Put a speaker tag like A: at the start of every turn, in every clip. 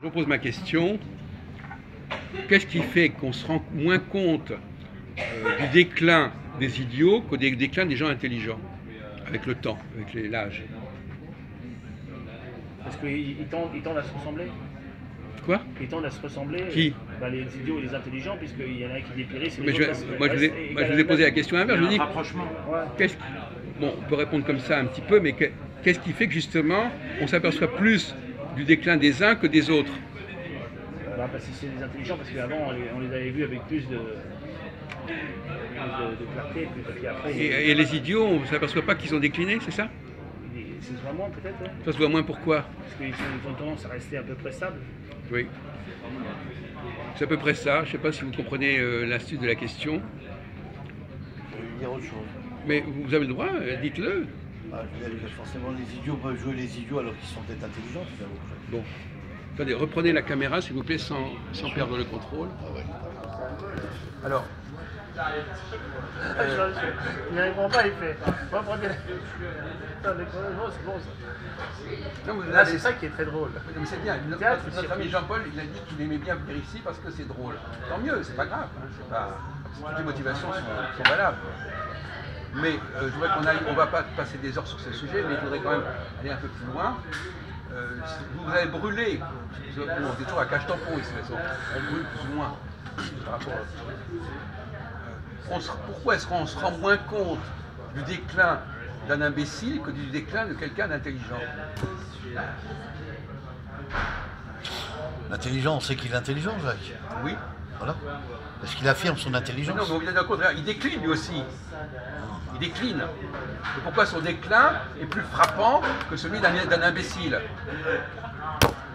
A: Je pose ma question. Qu'est-ce qui fait qu'on se rend moins compte du déclin des idiots qu'au déclin des gens intelligents, avec le temps, avec l'âge?
B: Parce qu'ils tendent à se ressembler.
A: Quoi?
B: Ils tendent à se ressembler.
A: Qui?
B: Les idiots et les intelligents, puisqu'il y en a qui dépérissent.
A: Mais moi, je vous ai posé la question inverse. Je vous dis,
B: Ouais.
A: bon, on peut répondre comme ça un petit peu, mais qu'est-ce qui fait que justement, on s'aperçoit plus du déclin des uns que des autres?
B: Parce que c'est des intelligents, parce qu'avant, on les avait vus avec plus de clarté. Puis après,
A: Et les idiots, on ne s'aperçoit pas qu'ils ont décliné, c'est ça?
B: ça se voit moins peut-être. Ouais.
A: Ça se voit moins, pourquoi?
B: Parce qu'ils ont tendance à rester à peu près stables.
A: Oui. C'est à peu près ça. Je ne sais pas si vous comprenez l'astuce de la question.
C: Je vais dire autre chose.
A: Mais vous avez le droit, dites-le.
C: Forcément, les idiots peuvent jouer les idiots alors qu'ils sont peut-être intelligents.
A: Bon. Attendez, reprenez la caméra, s'il vous plaît, sans perdre le contrôle.
C: Ah ouais.
A: Alors.
B: Il n'y répond pas, il fait. Reprenez la... C'est bon ça.
A: Non,
B: Là, c'est ça qui est très drôle.
A: Non, mais c'est bien. Notre ami Jean-Paul, il a dit qu'il aimait bien venir ici parce que c'est drôle. Tant mieux, c'est pas grave. Hein, toutes les motivations sont valables. Mais je voudrais on va pas passer des heures sur ce sujet, mais je voudrais quand même aller un peu plus loin. Vous avez brûlé, on est toujours à cache-tampon ici, de toute façon. On brûle plus ou moins par rapport pourquoi est-ce qu'on se rend moins compte du déclin d'un imbécile que du déclin de quelqu'un d'intelligent?
C: L'intelligent, on sait qu'il est intelligent, Jacques.
A: Oui.
C: Voilà. Parce qu'il affirme son intelligence.
A: Mais non, mais au bien contraire, il décline lui aussi. Il décline. Et pourquoi son déclin est plus frappant que celui d'un imbécile?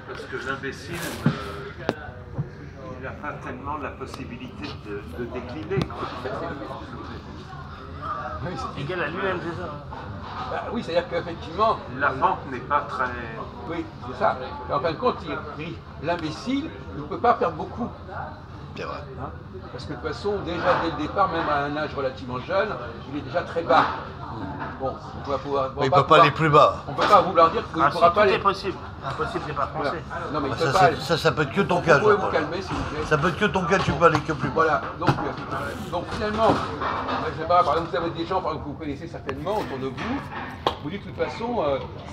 D: Parce que l'imbécile, il n'a pas tellement la possibilité de décliner.
A: Oui,
B: C'est égal à lui-même, c'est ça.
A: bah, oui, c'est-à-dire qu'effectivement...
D: La pente n'est pas très...
A: Oui, c'est ça. Et en fin de compte, l'imbécile ne peut pas perdre beaucoup.
C: C'est vrai.
A: Hein, parce que de toute façon, déjà dès le départ, même à un âge relativement jeune, il est déjà très bas. Bon, on va pouvoir...
C: Il ne peut pas aller plus bas.
A: On ne peut pas vouloir dire qu'il ne pourra pas
B: tout
A: aller...
B: est possible. Impossible, c'est pas français.
A: Voilà. Non, mais il peut pas aller...
C: Ça peut être que ton
A: Vous
C: cas.
A: pouvez vous calmer, s'il vous plaît.
C: Ça peut être que ton cas, tu peux aller que plus bas.
A: Voilà, donc finalement, je sais pas, par exemple, vous avez des gens que vous connaissez certainement autour de vous, vous dites de toute façon,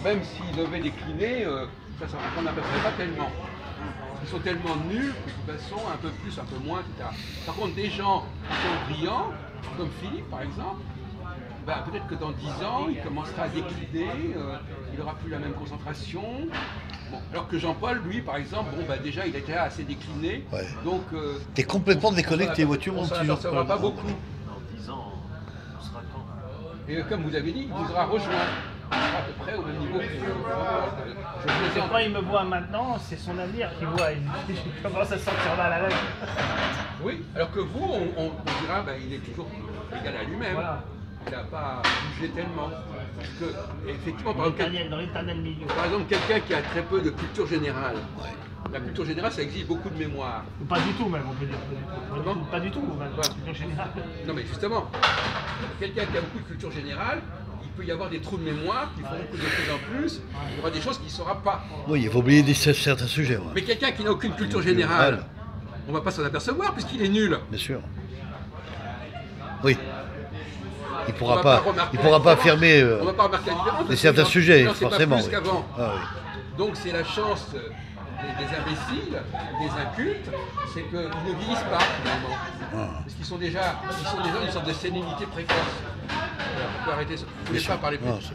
A: même s'ils devaient décliner, ça n'appellerait pas tellement. Ils sont tellement nuls que de toute façon, un peu plus, un peu moins, etc. Par contre, des gens qui sont brillants, comme Philippe par exemple, bah, peut-être que dans 10 ans, il commencera à décliner, il n'aura plus la même concentration. Bon, alors que Jean-Paul, lui, par exemple, bon, bah, déjà, il était assez décliné.
C: Ouais.
A: Donc,
C: T'es complètement déconnecté, vois-tu, mon petit
A: Jean-Paul. On ne s'en apercevra pas beaucoup.
D: Dans 10 ans, on sera quand?
A: Et comme vous avez dit, il vous aura rejoint. À peu près au même niveau que
B: Quand il me voit maintenant, c'est son avenir qu'il voit. Il commence à se sentir mal à l'aise.
A: Oui, alors que vous, on dira, ben, il est toujours égal à lui-même.
B: Voilà.
A: Il n'a pas bougé tellement. Parce que, effectivement,
B: Dans l'éternel milieu.
A: par exemple, quelqu'un qui a très peu de culture générale. La culture générale, ça exige beaucoup de mémoire.
B: Pas du tout, même, on peut dire. Pas du tout, même.
A: Ouais.
B: En général.
A: Non, mais justement, quelqu'un qui a beaucoup de culture générale, il peut y avoir des trous de mémoire qui font beaucoup de plus en plus. Il y aura des choses qu'il ne saura pas.
C: Oui, il faut oublier certains sujets. Ouais.
A: Mais quelqu'un qui n'a aucune culture générale, on ne va pas s'en apercevoir puisqu'il est nul.
C: Bien sûr. Oui. Il
A: On
C: pourra
A: va
C: pas affirmer
A: on va pas remarquer la différence.
C: de certains sujets,
A: non,
C: forcément.
A: Pas plus qu'avant.
C: Ah, oui.
A: Donc c'est la chance des imbéciles, des incultes, c'est qu'ils ne vieillissent pas finalement. Parce qu'ils sont déjà une sorte de sénilité précoce. Alors, on peut arrêter ça. Vous ne voulez pas parler plus.